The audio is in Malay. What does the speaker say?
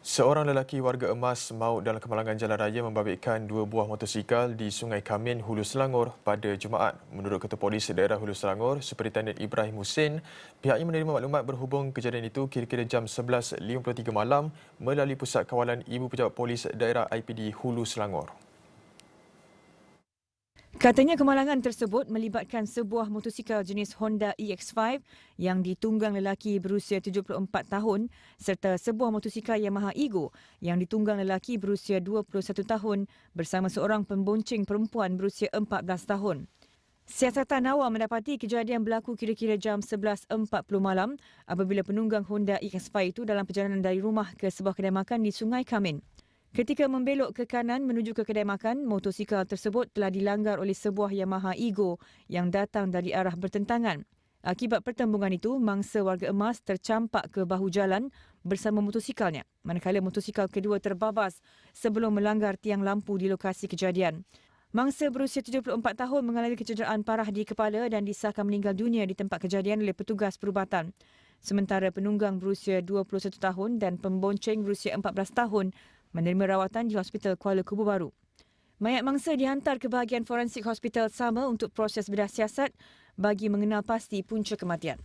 Seorang lelaki warga Emas maut dalam kemalangan jalan raya membabitkan dua buah motosikal di Sungai Kamin, Hulu Selangor pada Jumaat. Menurut Ketua Polis Daerah Hulu Selangor, Superintendent Ibrahim Hussein, pihaknya menerima maklumat berhubung kejadian itu kira-kira jam 11.53 malam melalui Pusat Kawalan Ibu Pejabat Polis Daerah IPD Hulu Selangor. Katanya kemalangan tersebut melibatkan sebuah motosikal jenis Honda EX5 yang ditunggang lelaki berusia 74 tahun serta sebuah motosikal Yamaha Ego yang ditunggang lelaki berusia 21 tahun bersama seorang pembonceng perempuan berusia 14 tahun. Siasatan awal mendapati kejadian berlaku kira-kira jam 11.40 malam apabila penunggang Honda EX5 itu dalam perjalanan dari rumah ke sebuah kedai makan di Sungai Kamin. Ketika membelok ke kanan menuju ke kedai makan, motosikal tersebut telah dilanggar oleh sebuah Yamaha Ego yang datang dari arah bertentangan. Akibat pertembungan itu, mangsa warga Emas tercampak ke bahu jalan bersama motosikalnya, manakala motosikal kedua terbabas sebelum melanggar tiang lampu di lokasi kejadian. Mangsa berusia 74 tahun mengalami kecederaan parah di kepala dan disahkan meninggal dunia di tempat kejadian oleh petugas perubatan. Sementara penunggang berusia 21 tahun dan pembonceng berusia 14 tahun menerima rawatan di Hospital Kuala Kubu Baru. Mayat mangsa dihantar ke bahagian forensik Hospital sama untuk proses bedah siasat bagi mengenal pasti punca kematian.